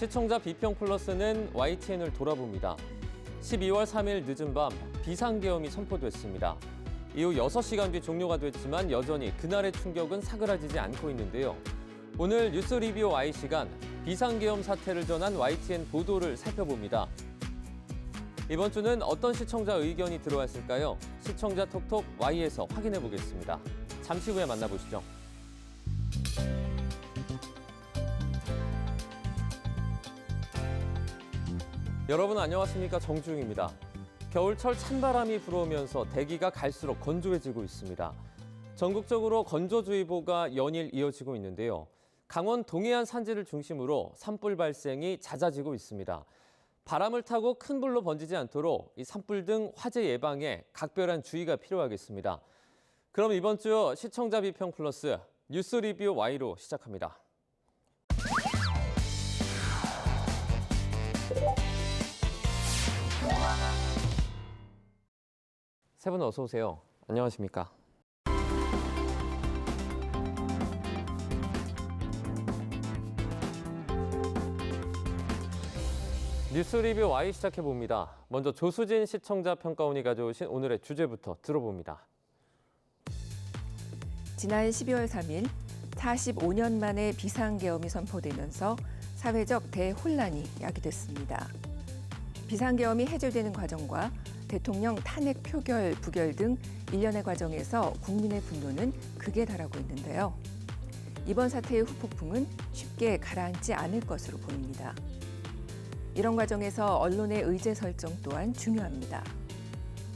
시청자 비평 플러스는 YTN을 돌아봅니다. 12월 3일 늦은 밤 비상계엄이 선포됐습니다. 이후 6시간 뒤 종료가 됐지만 여전히 그날의 충격은 사그라지지 않고 있는데요. 오늘 뉴스 리뷰 Y 시간 비상계엄 사태를 전한 YTN 보도를 살펴봅니다. 이번 주는 어떤 시청자 의견이 들어왔을까요? 시청자 톡톡 Y에서 확인해 보겠습니다. 잠시 후에 만나보시죠. 여러분 안녕하십니까? 정주영입니다. 겨울철 찬바람이 불어오면서 대기가 갈수록 건조해지고 있습니다. 전국적으로 건조주의보가 연일 이어지고 있는데요. 강원 동해안 산지를 중심으로 산불 발생이 잦아지고 있습니다. 바람을 타고 큰 불로 번지지 않도록 이 산불 등 화재 예방에 각별한 주의가 필요하겠습니다. 그럼 이번 주 시청자 비평 플러스 뉴스 리뷰 Y로 시작합니다. 세 분 어서 오세요. 안녕하십니까? 뉴스 리뷰 Y 시작해봅니다. 먼저 조수진 시청자 평가원이 가져오신 오늘의 주제부터 들어봅니다. 지난 12월 3일 45년 만에 비상계엄이 선포되면서 사회적 대혼란이 야기됐습니다. 비상계엄이 해제되는 과정과 대통령 탄핵 표결, 부결 등 일련의 과정에서 국민의 분노는 극에 달하고 있는데요. 이번 사태의 후폭풍은 쉽게 가라앉지 않을 것으로 보입니다. 이런 과정에서 언론의 의제 설정 또한 중요합니다.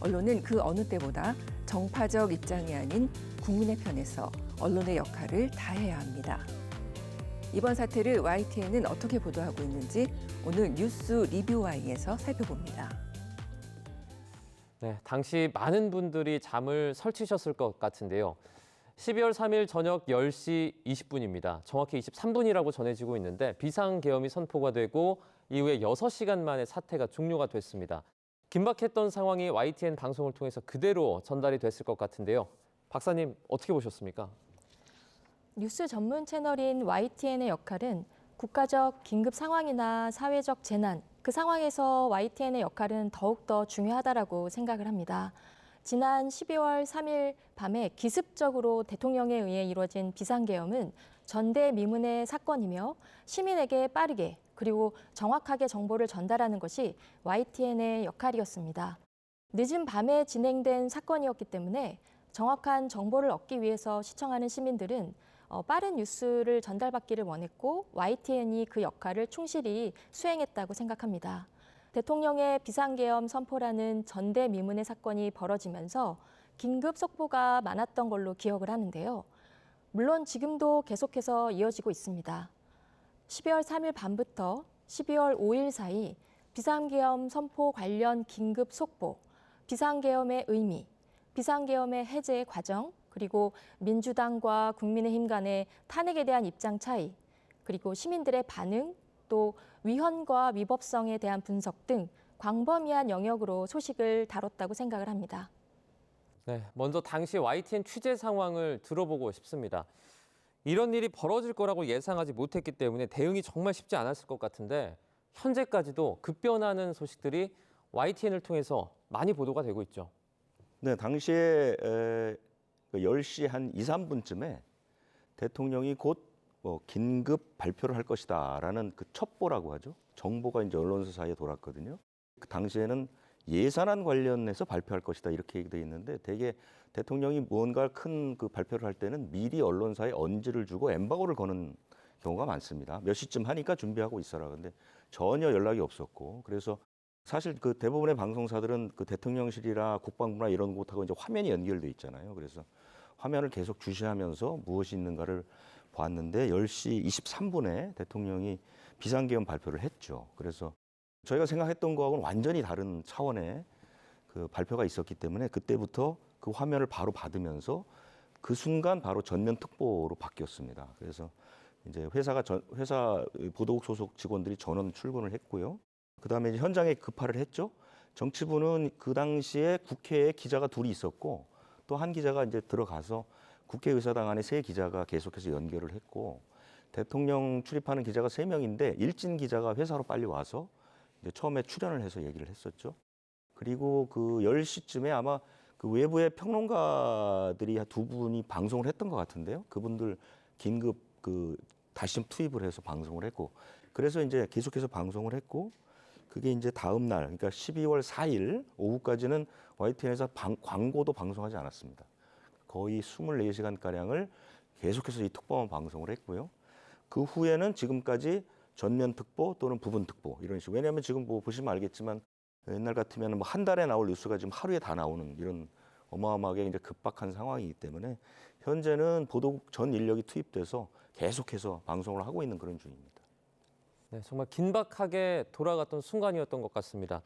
언론은 그 어느 때보다 정파적 입장이 아닌 국민의 편에서 언론의 역할을 다해야 합니다. 이번 사태를 YTN은 어떻게 보도하고 있는지 오늘 뉴스 리뷰 Y에서 살펴봅니다. 네, 당시 많은 분들이 잠을 설치셨을 것 같은데요. 12월 3일 저녁 10시 20분입니다. 정확히 23분이라고 전해지고 있는데 비상계엄이 선포가 되고 이후에 6시간 만에 사태가 종료가 됐습니다. 긴박했던 상황이 YTN 방송을 통해서 그대로 전달이 됐을 것 같은데요. 박사님, 어떻게 보셨습니까? 뉴스 전문 채널인 YTN의 역할은 국가적 긴급 상황이나 사회적 재난, 그 상황에서 YTN의 역할은 더욱더 중요하다고 생각을 합니다. 지난 12월 3일 밤에 기습적으로 대통령에 의해 이루어진 비상계엄은 전대미문의 사건이며 시민에게 빠르게 그리고 정확하게 정보를 전달하는 것이 YTN의 역할이었습니다. 늦은 밤에 진행된 사건이었기 때문에 정확한 정보를 얻기 위해서 시청하는 시민들은 빠른 뉴스를 전달받기를 원했고 YTN이 그 역할을 충실히 수행했다고 생각합니다. 대통령의 비상계엄 선포라는 전대미문의 사건이 벌어지면서 긴급 속보가 많았던 걸로 기억을 하는데요. 물론 지금도 계속해서 이어지고 있습니다. 12월 3일 밤부터 12월 5일 사이 비상계엄 선포 관련 긴급 속보, 비상계엄의 의미, 비상계엄의 해제 과정, 그리고 민주당과 국민의힘 간의 탄핵에 대한 입장 차이, 그리고 시민들의 반응, 또 위헌과 위법성에 대한 분석 등 광범위한 영역으로 소식을 다뤘다고 생각을 합니다. 네, 먼저 당시 YTN 취재 상황을 들어보고 싶습니다. 이런 일이 벌어질 거라고 예상하지 못했기 때문에 대응이 정말 쉽지 않았을 것 같은데 현재까지도 급변하는 소식들이 YTN을 통해서 많이 보도가 되고 있죠. 네, 당시에 10시 한 2, 3분쯤에 대통령이 곧 긴급 발표를 할 것이다라는 그 첩보라고 하죠. 정보가 이제 언론사 사이에 돌았거든요. 그 당시에는 예산안 관련해서 발표할 것이다 이렇게 얘기돼 있는데 대개 대통령이 무언가 큰 그 발표를 할 때는 미리 언론사에 언지를 주고 엠바고를 거는 경우가 많습니다. 몇 시쯤 하니까 준비하고 있어라. 근데 전혀 연락이 없었고 그래서 사실 그 대부분의 방송사들은 그 대통령실이나 국방부나 이런 곳하고 이제 화면이 연결돼 있잖아요. 그래서 화면을 계속 주시하면서 무엇이 있는가를 보았는데 10시 23분에 대통령이 비상계엄 발표를 했죠. 그래서 저희가 생각했던 거하고는 완전히 다른 차원의 그 발표가 있었기 때문에 그때부터 그 화면을 바로 받으면서 그 순간 바로 전면 특보로 바뀌었습니다. 그래서 이제 회사 보도국 소속 직원들이 전원 출근을 했고요. 그다음에 이제 현장에 급파를 했죠. 정치부는 그 당시에 국회에 기자가 둘이 있었고 또 한 기자가 이제 들어가서 국회의사당 안에 세 기자가 계속해서 연결을 했고 대통령 출입하는 기자가 3명인데 일진 기자가 회사로 빨리 와서 이제 처음에 출연을 해서 얘기를 했었죠. 그리고 그 10시쯤에 아마 그 외부의 평론가들이 두 분이 방송을 했던 것 같은데요. 그분들 긴급 그 다시 투입을 해서 방송을 했고, 그래서 이제 계속해서 방송을 했고, 그게 이제 다음 날, 그러니까 12월 4일 오후까지는 YTN에서 광고도 방송하지 않았습니다. 거의 24시간 가량을 계속해서 이 특보만 방송을 했고요. 그 후에는 지금까지 전면 특보 또는 부분 특보 이런 식으로. 왜냐하면 지금 뭐 보시면 알겠지만 옛날 같으면 뭐 한 달에 나올 뉴스가 지금 하루에 다 나오는 이런 어마어마하게 이제 급박한 상황이기 때문에 현재는 보도국 전 인력이 투입돼서 계속해서 방송을 하고 있는 그런 중입니다. 네, 정말 긴박하게 돌아갔던 순간이었던 것 같습니다.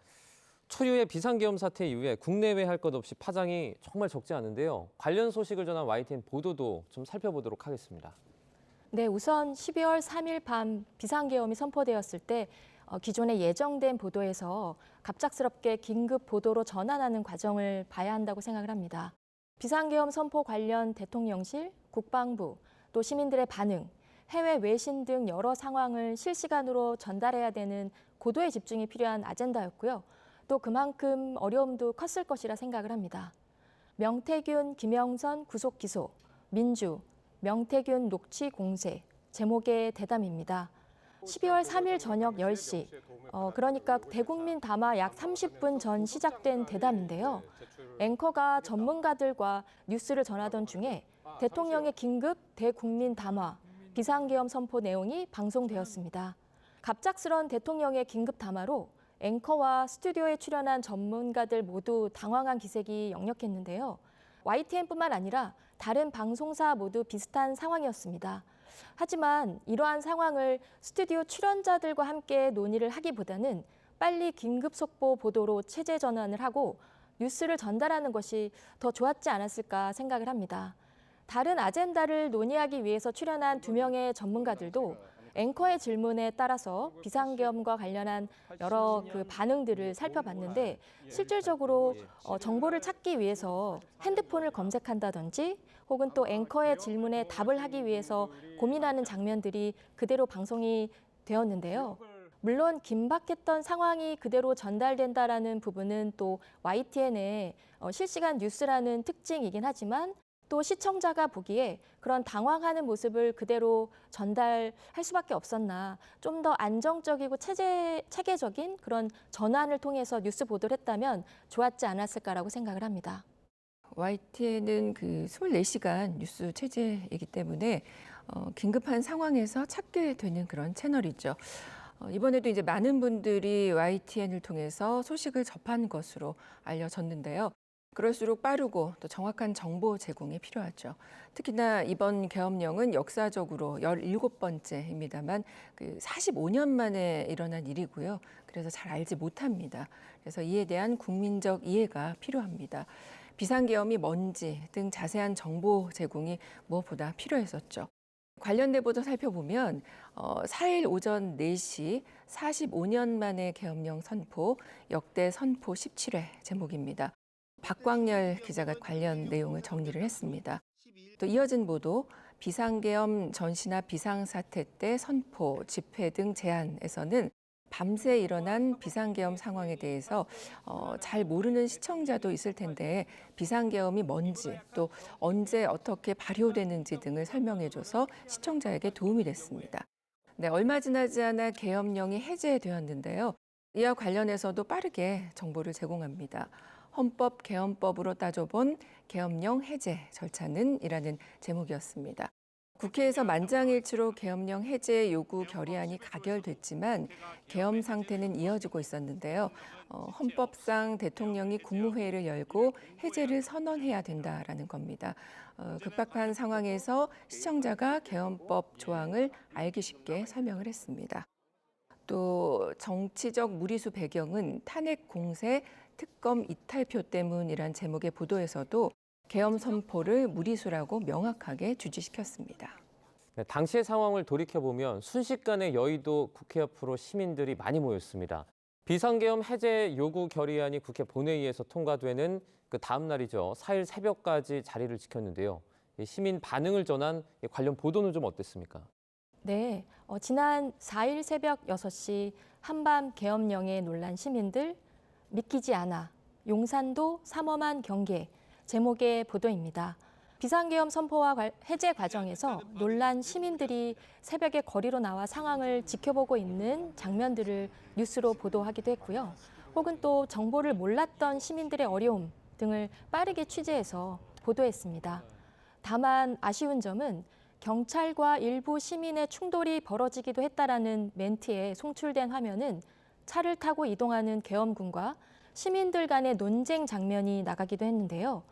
초유의 비상계엄 사태 이후에 국내외 할 것 없이 파장이 정말 적지 않은데요. 관련 소식을 전한 YTN 보도도 좀 살펴보도록 하겠습니다. 네, 우선 12월 3일 밤 비상계엄이 선포되었을 때 기존에 예정된 보도에서 갑작스럽게 긴급 보도로 전환하는 과정을 봐야 한다고 생각을 합니다. 비상계엄 선포 관련 대통령실, 국방부, 또 시민들의 반응, 해외 외신 등 여러 상황을 실시간으로 전달해야 되는 고도의 집중이 필요한 아젠다였고요. 또 그만큼 어려움도 컸을 것이라 생각을 합니다. 명태균, 김영선 구속 기소, 민주, 명태균 녹취 공세, 제목의 대담입니다. 12월 3일 저녁 10시, 그러니까 대국민 담화 약 30분 전 시작된 대담인데요. 앵커가 전문가들과 뉴스를 전하던 중에 대통령의 긴급 대국민 담화, 비상계엄 선포 내용이 방송되었습니다. 갑작스런 대통령의 긴급 담화로 앵커와 스튜디오에 출연한 전문가들 모두 당황한 기색이 역력했는데요. YTN뿐만 아니라 다른 방송사 모두 비슷한 상황이었습니다. 하지만 이러한 상황을 스튜디오 출연자들과 함께 논의를 하기보다는 빨리 긴급 속보 보도로 체제 전환을 하고 뉴스를 전달하는 것이 더 좋았지 않았을까 생각을 합니다. 다른 아젠다를 논의하기 위해서 출연한 2명의 전문가들도 앵커의 질문에 따라서 비상계엄과 관련한 여러 그 반응들을 살펴봤는데 실질적으로 정보를 찾기 위해서 핸드폰을 검색한다든지 혹은 또 앵커의 질문에 답을 하기 위해서 고민하는 장면들이 그대로 방송이 되었는데요. 물론 긴박했던 상황이 그대로 전달된다라는 부분은 또 YTN의 실시간 뉴스라는 특징이긴 하지만 또 시청자가 보기에 그런 당황하는 모습을 그대로 전달할 수밖에 없었나. 좀 더 안정적이고 체계적인 그런 전환을 통해서 뉴스 보도를 했다면 좋았지 않았을까라고 생각을 합니다. YTN은 그 24시간 뉴스 체제이기 때문에 긴급한 상황에서 찾게 되는 그런 채널이죠. 이번에도 이제 많은 분들이 YTN을 통해서 소식을 접한 것으로 알려졌는데요. 그럴수록 빠르고 또 정확한 정보 제공이 필요하죠. 특히나 이번 계엄령은 역사적으로 17번째입니다만 45년 만에 일어난 일이고요. 그래서 잘 알지 못합니다. 그래서 이에 대한 국민적 이해가 필요합니다. 비상계엄이 뭔지 등 자세한 정보 제공이 무엇보다 필요했었죠. 관련 내보도 살펴보면 4일 오전 4시 45년 만에 계엄령 선포, 역대 선포 17회 제목입니다. 박광열 기자가 관련 내용을 정리를 했습니다. 또 이어진 보도, 비상계엄 전시나 비상사태 때 선포, 집회 등 제안에서는 밤새 일어난 비상계엄 상황에 대해서 잘 모르는 시청자도 있을 텐데 비상계엄이 뭔지 또 언제 어떻게 발효되는지 등을 설명해줘서 시청자에게 도움이 됐습니다. 네, 얼마 지나지 않아 계엄령이 해제되었는데요. 이와 관련해서도 빠르게 정보를 제공합니다. 헌법 개헌법으로 따져본 계엄령 해제 절차는 이라는 제목이었습니다. 국회에서 만장일치로 계엄령 해제 요구 결의안이 가결됐지만 계엄 상태는 이어지고 있었는데요. 헌법상 대통령이 국무회의를 열고 해제를 선언해야 된다라는 겁니다. 급박한 상황에서 시청자가 계엄법 조항을 알기 쉽게 설명을 했습니다. 또 정치적 무리수 배경은 탄핵 공세 특검 이탈표 때문이란 제목의 보도에서도 계엄 선포를 무리수라고 명확하게 주지시켰습니다. 네, 당시의 상황을 돌이켜보면 순식간에 여의도 국회 앞으로 시민들이 많이 모였습니다. 비상계엄 해제 요구 결의안이 국회 본회의에서 통과되는 그 다음 날이죠. 4일 새벽까지 자리를 지켰는데요. 시민 반응을 전한 관련 보도는 좀 어땠습니까? 네, 지난 4일 새벽 6시 한밤 계엄령에 놀란 시민들 믿기지 않아 용산도 삼엄한 경계 제목의 보도입니다. 비상계엄 선포와 해제 과정에서 놀란 시민들이 새벽에 거리로 나와 상황을 지켜보고 있는 장면들을 뉴스로 보도하기도 했고요. 혹은 또 정보를 몰랐던 시민들의 어려움 등을 빠르게 취재해서 보도했습니다. 다만 아쉬운 점은 경찰과 일부 시민의 충돌이 벌어지기도 했다라는 멘트에 송출된 화면은 차를 타고 이동하는 계엄군과 시민들 간의 논쟁 장면이 나가기도 했는데요.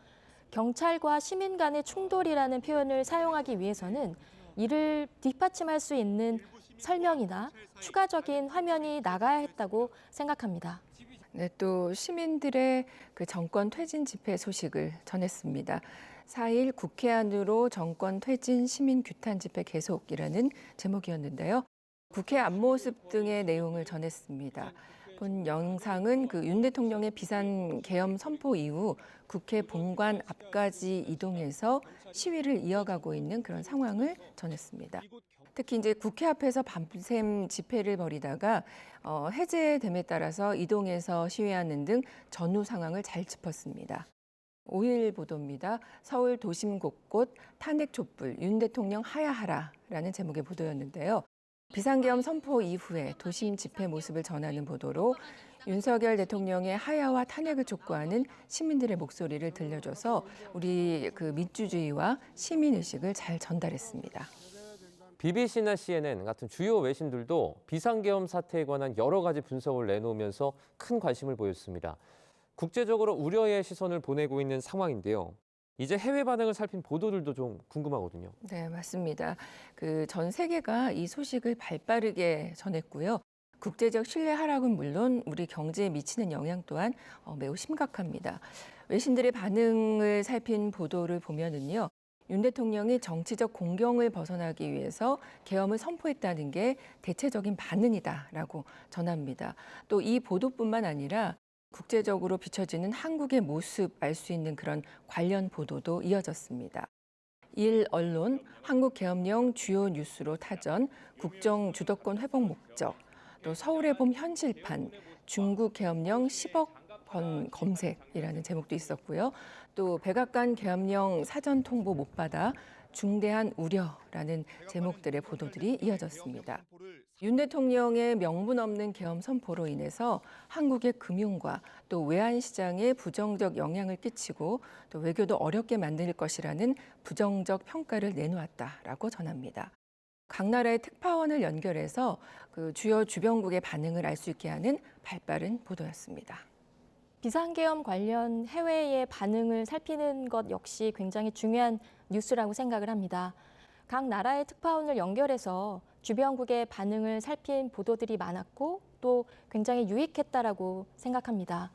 경찰과 시민 간의 충돌이라는 표현을 사용하기 위해서는 이를 뒷받침할 수 있는 설명이나 추가적인 화면이 나가야 했다고 생각합니다. 네, 또 시민들의 그 정권 퇴진 집회 소식을 전했습니다. 4일 국회 안으로 정권 퇴진 시민 규탄 집회 계속이라는 제목이었는데요. 국회 앞모습 등의 내용을 전했습니다. 본 영상은 그 윤 대통령의 비상 계엄 선포 이후 국회 본관 앞까지 이동해서 시위를 이어가고 있는 그런 상황을 전했습니다. 특히 이제 국회 앞에서 밤샘 집회를 벌이다가 해제됨에 따라서 이동해서 시위하는 등 전후 상황을 잘 짚었습니다. 5일 보도입니다. 서울 도심 곳곳 탄핵 촛불 윤 대통령 하야하라라는 제목의 보도였는데요. 비상계엄 선포 이후에 도심 집회 모습을 전하는 보도로 윤석열 대통령의 하야와 탄핵을 촉구하는 시민들의 목소리를 들려줘서 우리 그 민주주의와 시민의식을 잘 전달했습니다. BBC나 CNN 같은 주요 외신들도 비상계엄 사태에 관한 여러 가지 분석을 내놓으면서 큰 관심을 보였습니다. 국제적으로 우려의 시선을 보내고 있는 상황인데요. 이제 해외 반응을 살핀 보도들도 좀 궁금하거든요. 네, 맞습니다. 그 전 세계가 이 소식을 발빠르게 전했고요. 국제적 신뢰 하락은 물론 우리 경제에 미치는 영향 또한 매우 심각합니다. 외신들의 반응을 살핀 보도를 보면은요. 윤 대통령이 정치적 공경을 벗어나기 위해서 계엄을 선포했다는 게 대체적인 반응이다라고 전합니다. 또 이 보도뿐만 아니라 국제적으로 비춰지는 한국의 모습 알 수 있는 그런 관련 보도도 이어졌습니다. 일 언론, 한국계엄령 주요 뉴스로 타전, 국정 주도권 회복 목적, 또 서울의 봄 현실판, 중국 계엄령 10억 번 검색이라는 제목도 있었고요. 또 백악관 계엄령 사전 통보 못 받아 중대한 우려라는 제목들의 보도들이 이어졌습니다. 윤 대통령의 명분 없는 계엄 선포로 인해서 한국의 금융과 또 외환 시장에 부정적 영향을 끼치고 또 외교도 어렵게 만들 것이라는 부정적 평가를 내놓았다라고 전합니다. 각 나라의 특파원을 연결해서 그 주요 주변국의 반응을 알 수 있게 하는 발빠른 보도였습니다. 비상계엄 관련 해외의 반응을 살피는 것 역시 굉장히 중요한 뉴스라고 생각을 합니다. 각 나라의 특파원을 연결해서 주변국의 반응을 살핀 보도들이 많았고 또 굉장히 유익했다라고 생각합니다.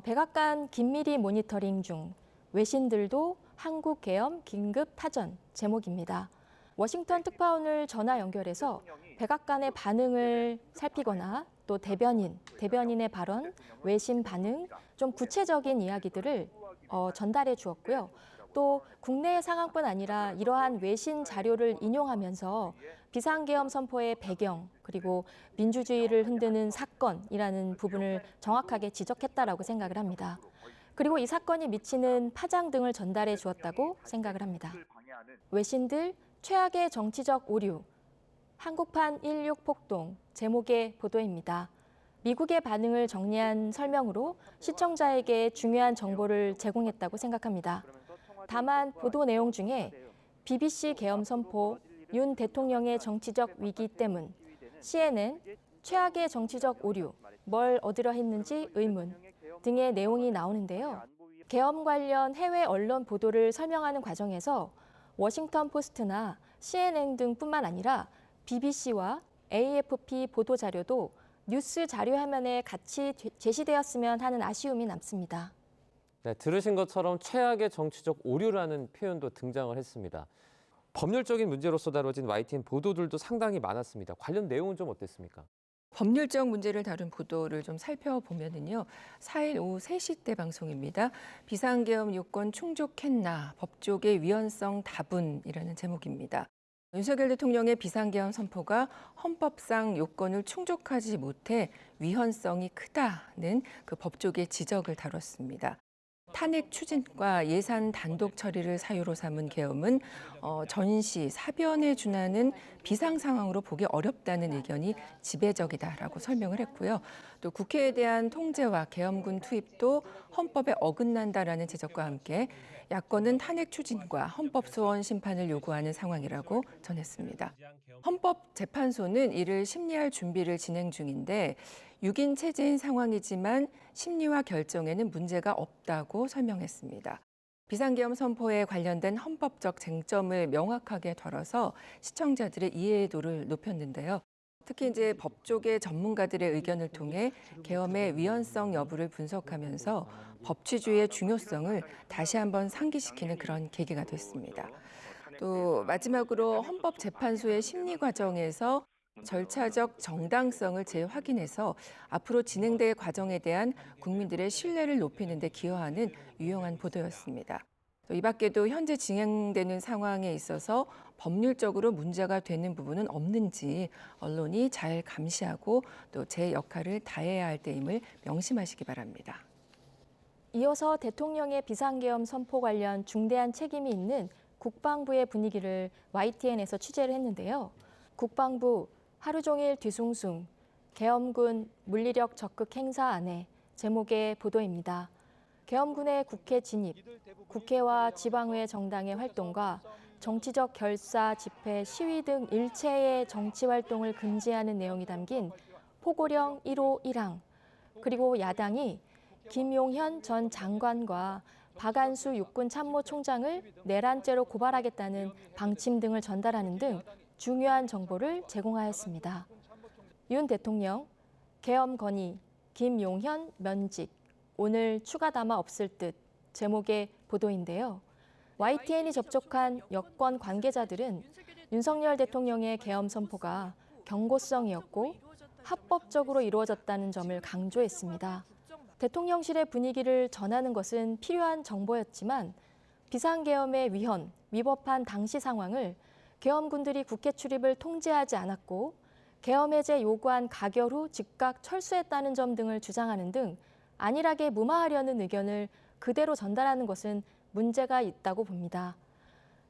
백악관 긴밀히 모니터링 중 외신들도 한국 계엄 긴급 타전 제목입니다. 워싱턴 특파원을 전화 연결해서 백악관의 반응을 살피거나 또 대변인의 발언, 외신 반응, 좀 구체적인 이야기들을 전달해 주었고요. 또 국내 상황뿐 아니라 이러한 외신 자료를 인용하면서 비상계엄 선포의 배경 그리고 민주주의를 흔드는 사건이라는 부분을 정확하게 지적했다라고 생각을 합니다. 그리고 이 사건이 미치는 파장 등을 전달해 주었다고 생각을 합니다. 외신들 최악의 정치적 오류, 한국판 16 폭동 제목의 보도입니다. 미국의 반응을 정리한 설명으로 시청자에게 중요한 정보를 제공했다고 생각합니다. 다만 보도 내용 중에 BBC 계엄 선포, 윤 대통령의 정치적 위기 때문, CNN 최악의 정치적 오류, 뭘 얻으려 했는지 의문 등의 내용이 나오는데요. 계엄 관련 해외 언론 보도를 설명하는 과정에서 워싱턴 포스트나 CNN 등뿐만 아니라 BBC와 AFP 보도 자료도 뉴스 자료 화면에 같이 제시되었으면 하는 아쉬움이 남습니다. 네, 들으신 것처럼 최악의 정치적 오류라는 표현도 등장을 했습니다. 법률적인 문제로서 다뤄진 YTN 보도들도 상당히 많았습니다. 관련 내용은 좀 어땠습니까? 법률적 문제를 다룬 보도를 좀 살펴보면은요. 4일 오후 3시 때 방송입니다. 비상계엄 요건 충족했나 법조계 위헌성 다분이라는 제목입니다. 윤석열 대통령의 비상계엄 선포가 헌법상 요건을 충족하지 못해 위헌성이 크다는 그 법조계 지적을 다뤘습니다. 탄핵 추진과 예산 단독 처리를 사유로 삼은 계엄은 전시, 사변에 준하는 비상 상황으로 보기 어렵다는 의견이 지배적이다라고 설명을 했고요. 또 국회에 대한 통제와 계엄군 투입도 헌법에 어긋난다라는 지적과 함께 야권은 탄핵 추진과 헌법 소원 심판을 요구하는 상황이라고 전했습니다. 헌법재판소는 이를 심리할 준비를 진행 중인데 6인 체제인 상황이지만 심리와 결정에는 문제가 없다고 설명했습니다. 비상계엄 선포에 관련된 헌법적 쟁점을 명확하게 다뤄서 시청자들의 이해도를 높였는데요. 특히 이제 법조계 전문가들의 의견을 통해 계엄의 위헌성 여부를 분석하면서 법치주의의 중요성을 다시 한번 상기시키는 그런 계기가 됐습니다. 또 마지막으로 헌법재판소의 심리 과정에서 절차적 정당성을 재확인해서 앞으로 진행될 과정에 대한 국민들의 신뢰를 높이는 데 기여하는 유용한 보도였습니다. 이 밖에도 현재 진행되는 상황에 있어서 법률적으로 문제가 되는 부분은 없는지 언론이 잘 감시하고 또 제 역할을 다해야 할 때임을 명심하시기 바랍니다. 이어서 대통령의 비상계엄 선포 관련 중대한 책임이 있는 국방부의 분위기를 YTN에서 취재를 했는데요. 국방부 하루 종일 뒤숭숭, 계엄군 물리력 적극 행사 안에 제목의 보도입니다. 계엄군의 국회 진입, 국회와 지방의회 정당의 활동과 정치적 결사, 집회, 시위 등 일체의 정치 활동을 금지하는 내용이 담긴 포고령 1호 1항, 그리고 야당이 김용현 전 장관과 박안수 육군 참모총장을 내란죄로 고발하겠다는 방침 등을 전달하는 등 중요한 정보를 제공하였습니다. 윤 대통령, 계엄 건의, 김용현 면직, 오늘 추가 담화 없을 듯 제목의 보도인데요. YTN이 접촉한 여권 관계자들은 윤석열 대통령의 계엄 선포가 경고성이었고 합법적으로 이루어졌다는 점을 강조했습니다. 대통령실의 분위기를 전하는 것은 필요한 정보였지만 비상계엄의 위헌, 위법한 당시 상황을 계엄군들이 국회 출입을 통제하지 않았고 계엄 해제 요구한 가결 후 즉각 철수했다는 점 등을 주장하는 등 안일하게 무마하려는 의견을 그대로 전달하는 것은 문제가 있다고 봅니다.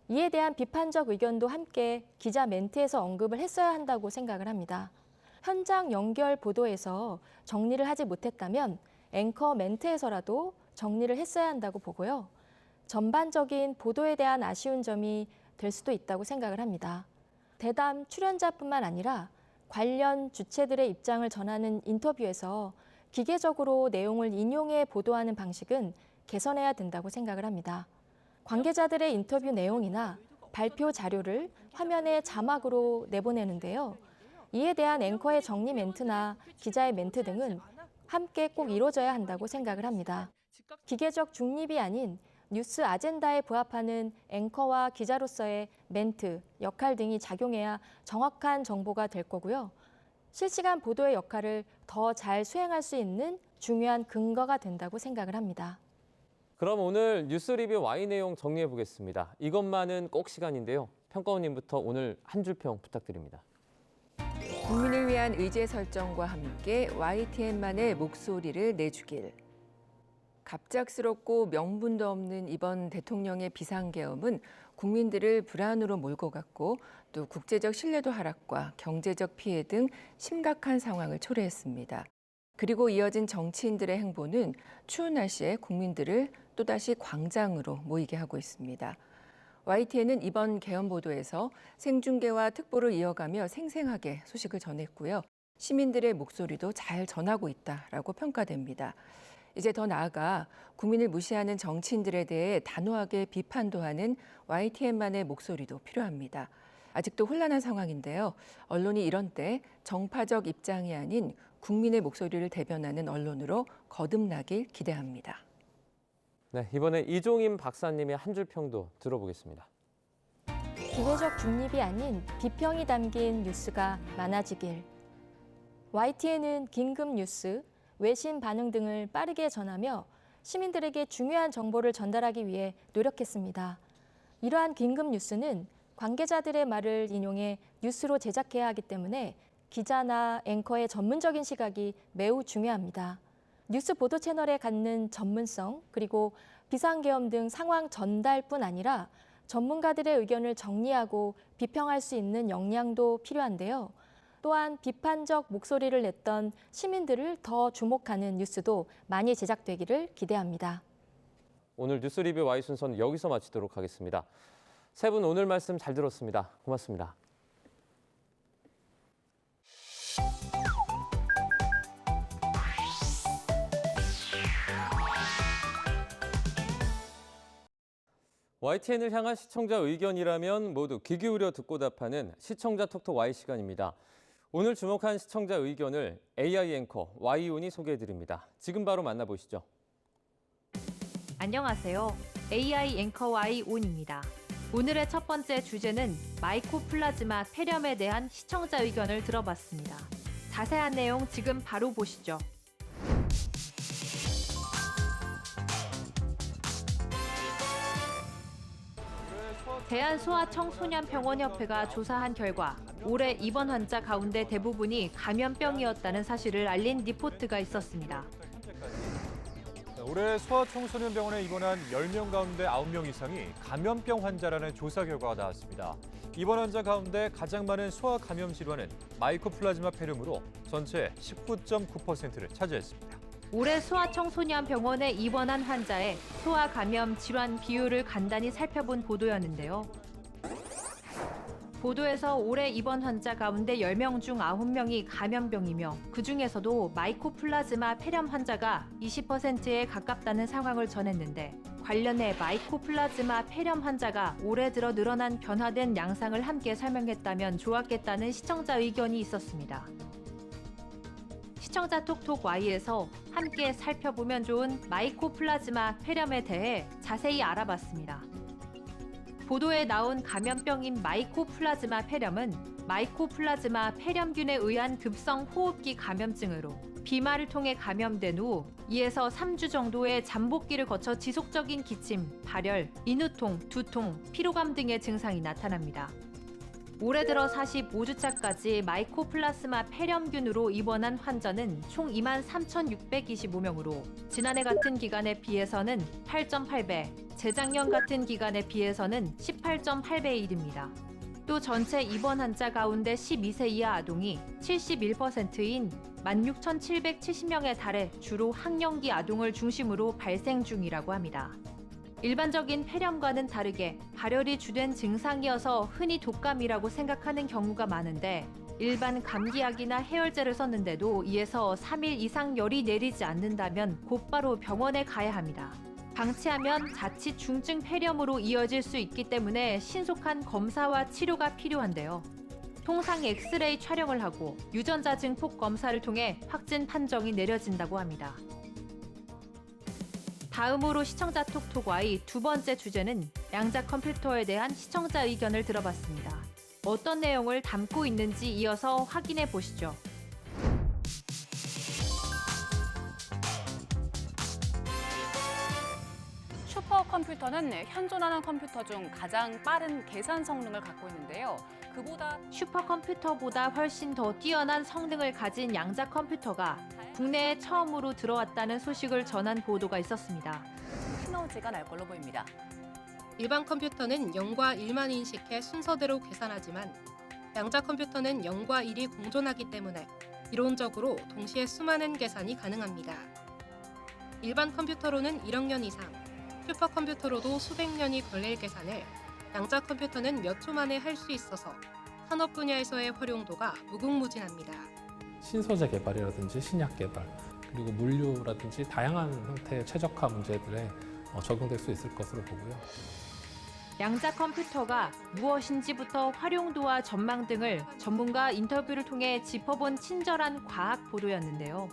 이에 대한 비판적 의견도 함께 기자 멘트에서 언급을 했어야 한다고 생각을 합니다. 현장 연결 보도에서 정리를 하지 못했다면 앵커 멘트에서라도 정리를 했어야 한다고 보고요. 전반적인 보도에 대한 아쉬운 점이 될 수도 있다고 생각을 합니다. 대담 출연자뿐만 아니라 관련 주체들의 입장을 전하는 인터뷰에서 기계적으로 내용을 인용해 보도하는 방식은 개선해야 된다고 생각을 합니다. 관계자들의 인터뷰 내용이나 발표 자료를 화면에 자막으로 내보내는데요. 이에 대한 앵커의 정리 멘트나 기자의 멘트 등은 함께 꼭 이루어져야 한다고 생각을 합니다. 기계적 중립이 아닌 뉴스 아젠다에 부합하는 앵커와 기자로서의 멘트, 역할 등이 작용해야 정확한 정보가 될 거고요. 실시간 보도의 역할을 더 잘 수행할 수 있는 중요한 근거가 된다고 생각을 합니다. 그럼 오늘 뉴스 리뷰 Y 내용 정리해 보겠습니다. 이것만은 꼭 시간인데요. 평가원님부터 오늘 한 줄 평 부탁드립니다. 국민을 위한 의제 설정과 함께 YTN만의 목소리를 내주길. 갑작스럽고 명분도 없는 이번 대통령의 비상계엄은 국민들을 불안으로 몰고 갔고 또 국제적 신뢰도 하락과 경제적 피해 등 심각한 상황을 초래했습니다. 그리고 이어진 정치인들의 행보는 추운 날씨에 국민들을 또다시 광장으로 모이게 하고 있습니다. YTN은 이번 계엄 보도에서 생중계와 특보를 이어가며 생생하게 소식을 전했고요. 시민들의 목소리도 잘 전하고 있다라고 평가됩니다. 이제 더 나아가 국민을 무시하는 정치인들에 대해 단호하게 비판도 하는 YTN만의 목소리도 필요합니다. 아직도 혼란한 상황인데요. 언론이 이런 때 정파적 입장이 아닌 국민의 목소리를 대변하는 언론으로 거듭나길 기대합니다. 네, 이번에 이종임 박사님의 한 줄 평도 들어보겠습니다. 기계적 중립이 아닌 비평이 담긴 뉴스가 많아지길. YTN은 긴급 뉴스, 외신 반응 등을 빠르게 전하며 시민들에게 중요한 정보를 전달하기 위해 노력했습니다. 이러한 긴급 뉴스는 관계자들의 말을 인용해 뉴스로 제작해야 하기 때문에 기자나 앵커의 전문적인 시각이 매우 중요합니다. 뉴스 보도 채널에 갖는 전문성, 그리고 비상계엄 등 상황 전달뿐 아니라 전문가들의 의견을 정리하고 비평할 수 있는 역량도 필요한데요. 또한 비판적 목소리를 냈던 시민들을 더 주목하는 뉴스도 많이 제작되기를 기대합니다. 오늘 뉴스 리뷰 Y 순서는 여기서 마치도록 하겠습니다. 세 분 오늘 말씀 잘 들었습니다. 고맙습니다. YTN을 향한 시청자 의견이라면 모두 귀 기울여 듣고 답하는 시청자 톡톡 Y 시간입니다. 오늘 주목한 시청자 의견을 AI 앵커 Y온이 소개해드립니다. 지금 바로 만나보시죠. 안녕하세요. AI 앵커 Y온입니다. 오늘의 첫 번째 주제는 마이코플라즈마 폐렴에 대한 시청자 의견을 들어봤습니다. 자세한 내용 지금 바로 보시죠. 대한소아청소년병원협회가 조사한 결과 올해 입원 환자 가운데 대부분이 감염병이었다는 사실을 알린 리포트가 있었습니다. 올해 소아청소년병원에 입원한 10명 가운데 9명 이상이 감염병 환자라는 조사 결과가 나왔습니다. 입원 환자 가운데 가장 많은 소아 감염 질환은 마이코플라즈마 폐렴으로 전체 19.9%를 차지했습니다. 올해 소아청소년병원에 입원한 환자의 소아 감염 질환 비율을 간단히 살펴본 보도였는데요. 보도에서 올해 입원 환자 가운데 10명 중 9명이 감염병이며 그중에서도 마이코플라즈마 폐렴 환자가 20%에 가깝다는 상황을 전했는데 관련해 마이코플라즈마 폐렴 환자가 올해 들어 늘어난 변화된 양상을 함께 설명했다면 좋았겠다는 시청자 의견이 있었습니다. 시청자 톡톡 Y에서 함께 살펴보면 좋은 마이코플라즈마 폐렴에 대해 자세히 알아봤습니다. 보도에 나온 감염병인 마이코플라즈마 폐렴은 마이코플라즈마 폐렴균에 의한 급성 호흡기 감염증으로 비말을 통해 감염된 후 2에서 3주 정도의 잠복기를 거쳐 지속적인 기침, 발열, 인후통, 두통, 피로감 등의 증상이 나타납니다. 올해 들어 45주차까지 마이코플라즈마 폐렴균으로 입원한 환자는 총 23,625명으로 지난해 같은 기간에 비해서는 8.8배, 재작년 같은 기간에 비해서는 18.8배에 이릅니다. 또 전체 입원 환자 가운데 12세 이하 아동이 71%인 16,770명에 달해 주로 학령기 아동을 중심으로 발생 중이라고 합니다. 일반적인 폐렴과는 다르게 발열이 주된 증상이어서 흔히 독감이라고 생각하는 경우가 많은데 일반 감기약이나 해열제를 썼는데도 2에서 3일 이상 열이 내리지 않는다면 곧바로 병원에 가야 합니다. 방치하면 자칫 중증 폐렴으로 이어질 수 있기 때문에 신속한 검사와 치료가 필요한데요. 통상 엑스레이 촬영을 하고 유전자 증폭 검사를 통해 확진 판정이 내려진다고 합니다. 다음으로 시청자 톡톡 Y 두 번째 주제는 양자 컴퓨터에 대한 시청자 의견을 들어봤습니다. 어떤 내용을 담고 있는지 이어서 확인해 보시죠. 슈퍼컴퓨터는 현존하는 컴퓨터 중 가장 빠른 계산 성능을 갖고 있는데요. 슈퍼컴퓨터보다 훨씬 더 뛰어난 성능을 가진 양자 컴퓨터가 국내에 처음으로 들어왔다는 소식을 전한 보도가 있었습니다. 시너지가 날 걸로 보입니다. 일반 컴퓨터는 0과 1만 인식해 순서대로 계산하지만 양자 컴퓨터는 0과 1이 공존하기 때문에 이론적으로 동시에 수많은 계산이 가능합니다. 일반 컴퓨터로는 1억 년 이상, 슈퍼컴퓨터로도 수백 년이 걸릴 계산을 양자 컴퓨터는 몇 초 만에 할 수 있어서 산업 분야에서의 활용도가 무궁무진합니다. 신소재 개발이라든지 신약 개발, 그리고 물류라든지 다양한 형태의 최적화 문제들에 적용될 수 있을 것으로 보고요. 양자 컴퓨터가 무엇인지부터 활용도와 전망 등을 전문가 인터뷰를 통해 짚어본 친절한 과학 보도였는데요.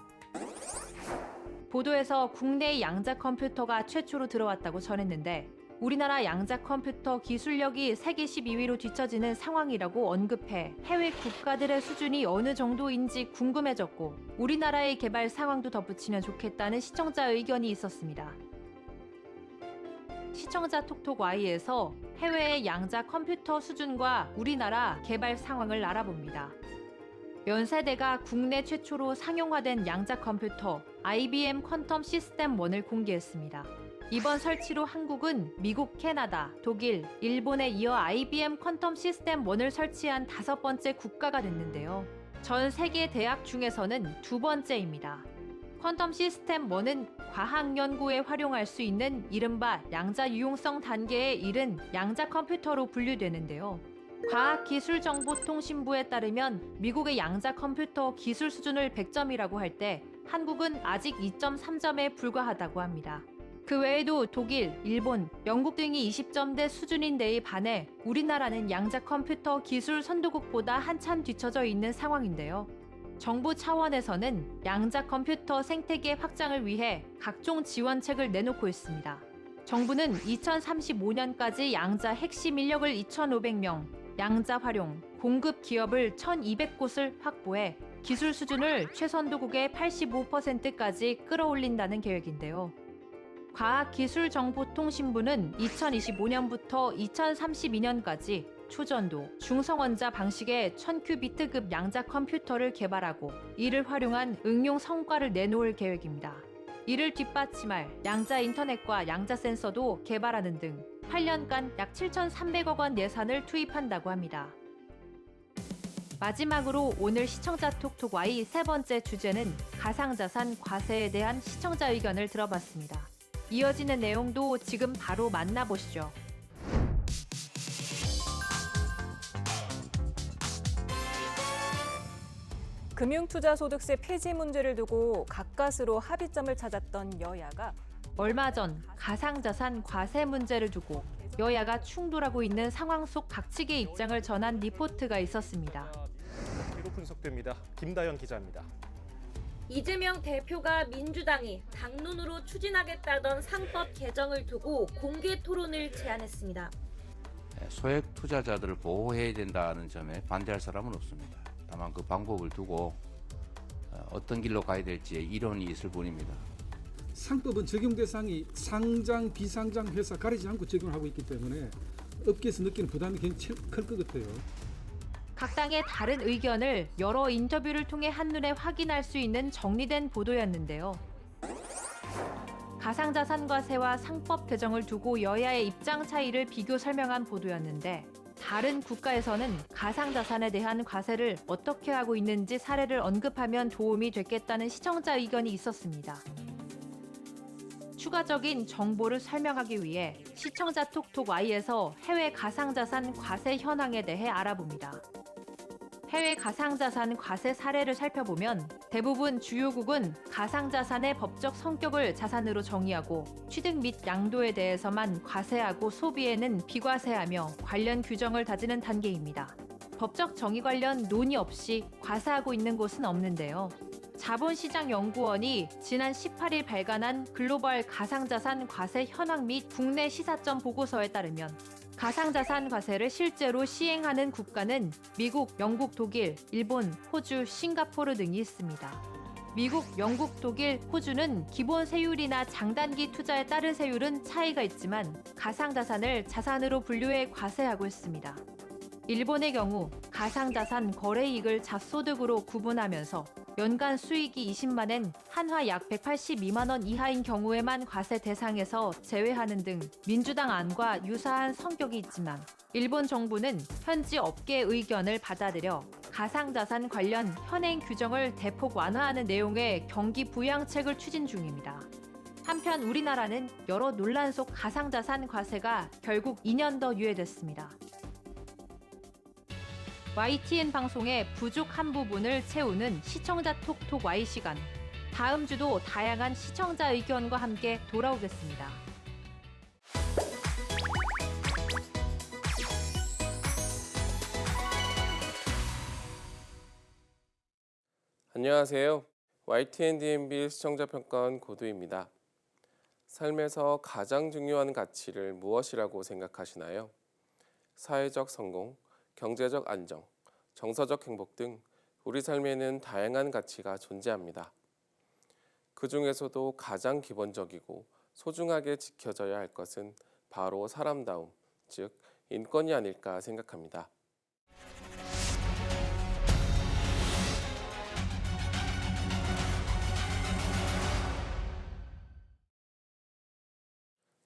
보도에서 국내 양자 컴퓨터가 최초로 들어왔다고 전했는데 우리나라 양자 컴퓨터 기술력이 세계 12위로 뒤처지는 상황이라고 언급해 해외 국가들의 수준이 어느 정도인지 궁금해졌고 우리나라의 개발 상황도 덧붙이면 좋겠다는 시청자 의견이 있었습니다. 시청자 톡톡 Y에서 해외의 양자 컴퓨터 수준과 우리나라 개발 상황을 알아봅니다. 연세대가 국내 최초로 상용화된 양자 컴퓨터 IBM 퀀텀 시스템 1을 공개했습니다. 이번 설치로 한국은 미국, 캐나다, 독일, 일본에 이어 IBM 퀀텀 시스템 1을 설치한 5번째 국가가 됐는데요. 전 세계 대학 중에서는 2번째입니다. 퀀텀 시스템 1은 과학 연구에 활용할 수 있는 이른바 양자 유용성 단계에 이른 양자 컴퓨터로 분류되는데요. 과학기술정보통신부에 따르면 미국의 양자 컴퓨터 기술 수준을 100점이라고 할 때 한국은 아직 2.3점에 불과하다고 합니다. 그 외에도 독일, 일본, 영국 등이 20점대 수준인 데에 반해 우리나라는 양자 컴퓨터 기술 선도국보다 한참 뒤처져 있는 상황인데요. 정부 차원에서는 양자 컴퓨터 생태계 확장을 위해 각종 지원책을 내놓고 있습니다. 정부는 2035년까지 양자 핵심 인력을 2,500명, 양자 활용, 공급 기업을 1,200곳을 확보해 기술 수준을 최선도국의 85%까지 끌어올린다는 계획인데요. 과학기술정보통신부는 2025년부터 2032년까지 초전도, 중성원자 방식의 1000큐비트급 양자 컴퓨터를 개발하고 이를 활용한 응용 성과를 내놓을 계획입니다. 이를 뒷받침할 양자 인터넷과 양자 센서도 개발하는 등 8년간 약 7,300억 원 예산을 투입한다고 합니다. 마지막으로 오늘 시청자 톡톡 Y 세 번째 주제는 가상자산 과세에 대한 시청자 의견을 들어봤습니다. 이어지는 내용도 지금 바로 만나보시죠. 금융투자소득세 폐지 문제를 두고 가까스로 합의점을 찾았던 여야가 얼마 전 가상자산 과세 문제를 두고 여야가 충돌하고 있는 상황 속 각측의 입장을 전한 리포트가 있었습니다. 계속 분석됩니다. 김다연 기자입니다. 이재명 대표가 민주당이 당론으로 추진하겠다던 상법 개정을 두고 공개 토론을 제안했습니다. 소액 투자자들을 보호해야 된다는 점에 반대할 사람은 없습니다. 다만 그 방법을 두고 어떤 길로 가야 될지에 이론이 있을 뿐입니다. 상법은 적용 대상이 상장, 비상장 회사 가리지 않고 적용하고 있기 때문에 업계에서 느끼는 부담이 굉장히 클 것 같아요. 각 당의 다른 의견을 여러 인터뷰를 통해 한눈에 확인할 수 있는 정리된 보도였는데요. 가상자산과세와 상법 개정을 두고 여야의 입장 차이를 비교 설명한 보도였는데 다른 국가에서는 가상자산에 대한 과세를 어떻게 하고 있는지 사례를 언급하면 도움이 됐겠다는 시청자 의견이 있었습니다. 추가적인 정보를 설명하기 위해 시청자 톡톡 Y에서 해외 가상자산 과세 현황에 대해 알아봅니다. 해외 가상자산 과세 사례를 살펴보면 대부분 주요국은 가상자산의 법적 성격을 자산으로 정의하고 취득 및 양도에 대해서만 과세하고 소비에는 비과세하며 관련 규정을 다지는 단계입니다. 법적 정의 관련 논의 없이 과세하고 있는 곳은 없는데요. 자본시장연구원이 지난 18일 발간한 글로벌 가상자산 과세 현황 및 국내 시사점 보고서에 따르면 가상자산 과세를 실제로 시행하는 국가는 미국, 영국, 독일, 일본, 호주, 싱가포르 등이 있습니다. 미국, 영국, 독일, 호주는 기본 세율이나 장단기 투자에 따른 세율은 차이가 있지만 가상자산을 자산으로 분류해 과세하고 있습니다. 일본의 경우 가상자산 거래이익을 잡소득으로 구분하면서 연간 수익이 20만엔, 한화 약 182만 원 이하인 경우에만 과세 대상에서 제외하는 등 민주당 안과 유사한 성격이 있지만 일본 정부는 현지 업계 의견을 받아들여 가상자산 관련 현행 규정을 대폭 완화하는 내용의 경기 부양책을 추진 중입니다. 한편 우리나라는 여러 논란 속 가상자산 과세가 결국 2년 더 유예됐습니다. YTN 방송의 부족한 부분을 채우는 시청자 톡톡 Y 시간. 다음 주도 다양한 시청자 의견과 함께 돌아오겠습니다. 안녕하세요. YTN DMB 시청자평가원 고두입니다. 삶에서 가장 중요한 가치를 무엇이라고 생각하시나요? 사회적 성공, 경제적 안정, 정서적 행복 등 우리 삶에는 다양한 가치가 존재합니다. 그 중에서도 가장 기본적이고 소중하게 지켜져야 할 것은 바로 사람다움, 즉 인권이 아닐까 생각합니다.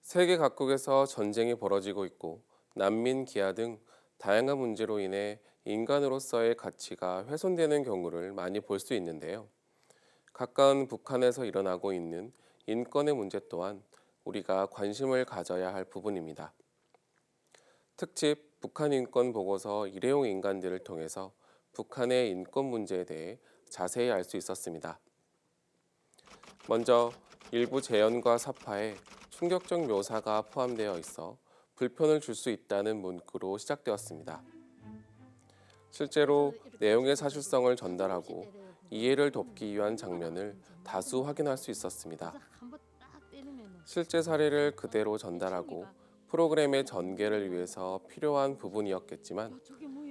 세계 각국에서 전쟁이 벌어지고 있고 난민, 기아 등 다양한 문제로 인해 인간으로서의 가치가 훼손되는 경우를 많이 볼 수 있는데요. 가까운 북한에서 일어나고 있는 인권의 문제 또한 우리가 관심을 가져야 할 부분입니다. 특집 북한 인권 보고서 일회용 인간들을 통해서 북한의 인권 문제에 대해 자세히 알 수 있었습니다. 먼저 일부 재연과 사파에 충격적 묘사가 포함되어 있어 불편을 줄 수 있다는 문구로 시작되었습니다. 실제로 내용의 사실성을 전달하고 이해를 돕기 위한 장면을 다수 확인할 수 있었습니다. 실제 사례를 그대로 전달하고 프로그램의 전개를 위해서 필요한 부분이었겠지만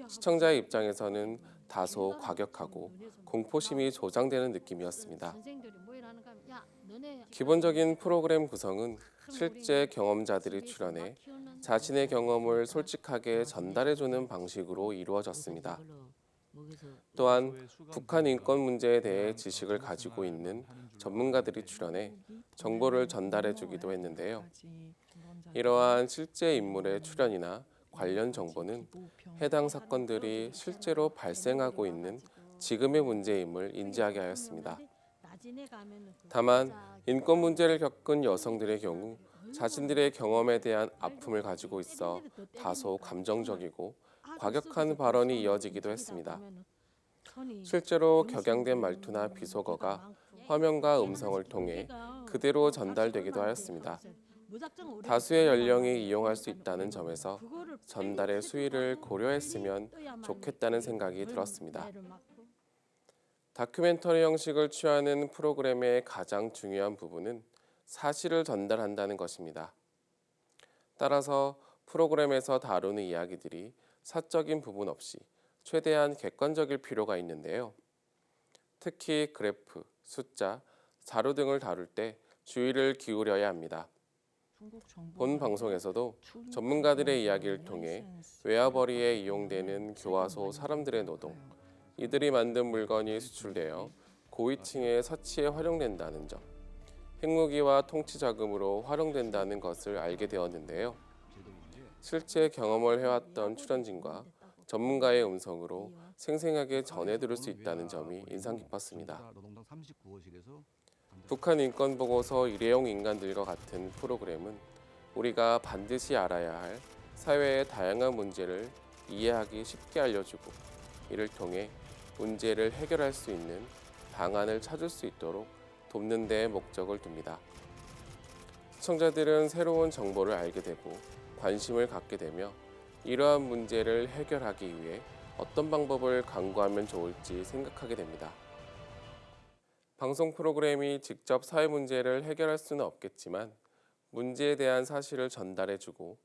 시청자의 입장에서는 다소 과격하고 공포심이 조장되는 느낌이었습니다. 기본적인 프로그램 구성은 실제 경험자들이 출연해 자신의 경험을 솔직하게 전달해주는 방식으로 이루어졌습니다. 또한 북한 인권 문제에 대해 지식을 가지고 있는 전문가들이 출연해 정보를 전달해주기도 했는데요. 이러한 실제 인물의 출연이나 관련 정보는 해당 사건들이 실제로 발생하고 있는 지금의 문제임을 인지하게 하였습니다. 다만 인권 문제를 겪은 여성들의 경우 자신들의 경험에 대한 아픔을 가지고 있어 다소 감정적이고 과격한 발언이 이어지기도 했습니다. 실제로 격양된 말투나 비속어가 화면과 음성을 통해 그대로 전달되기도 하였습니다. 다수의 연령이 이용할 수 있다는 점에서 전달의 수위를 고려했으면 좋겠다는 생각이 들었습니다. 다큐멘터리 형식을 취하는 프로그램의 가장 중요한 부분은 사실을 전달한다는 것입니다. 따라서 프로그램에서 다루는 이야기들이 사적인 부분 없이 최대한 객관적일 필요가 있는데요. 특히 그래프, 숫자, 자료 등을 다룰 때 주의를 기울여야 합니다. 본 방송에서도 전문가들의 이야기를 통해 외화벌이에 이용되는 교화소 사람들의 노동, 이들이 만든 물건이 수출되어 고위층의 서치에 활용된다는 점, 핵무기와 통치 자금으로 활용된다는 것을 알게 되었는데요. 실제 경험을 해왔던 출연진과 전문가의 음성으로 생생하게 전해들을 수 있다는 점이 인상 깊었습니다. 북한 인권 보고서 일회용 인간들과 같은 프로그램은 우리가 반드시 알아야 할 사회의 다양한 문제를 이해하기 쉽게 알려주고 이를 통해 문제를 해결할 수 있는 방안을 찾을 수 있도록 돕는 데 목적을 둡니다. 시청자들은 새로운 정보를 알게 되고 관심을 갖게 되며 이러한 문제를 해결하기 위해 어떤 방법을 강구하면 좋을지 생각하게 됩니다. 방송 프로그램이 직접 사회 문제를 해결할 수는 없겠지만 문제에 대한 사실을 전달해주고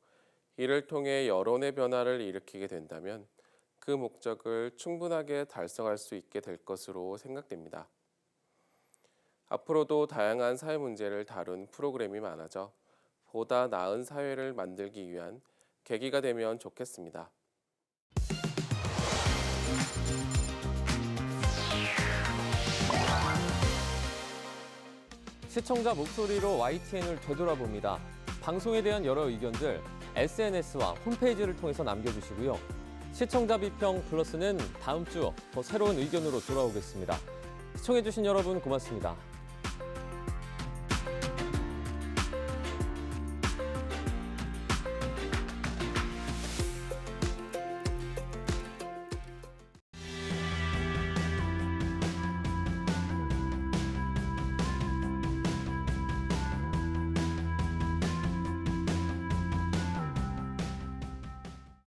이를 통해 여론의 변화를 일으키게 된다면 그 목적을 충분하게 달성할 수 있게 될 것으로 생각됩니다. 앞으로도 다양한 사회 문제를 다룬 프로그램이 많아져 보다 나은 사회를 만들기 위한 계기가 되면 좋겠습니다. 시청자 목소리로 YTN을 되돌아봅니다. 방송에 대한 여러 의견들 SNS와 홈페이지를 통해서 남겨주시고요. 시청자 비평 플러스는 다음 주 더 새로운 의견으로 돌아오겠습니다. 시청해주신 여러분 고맙습니다.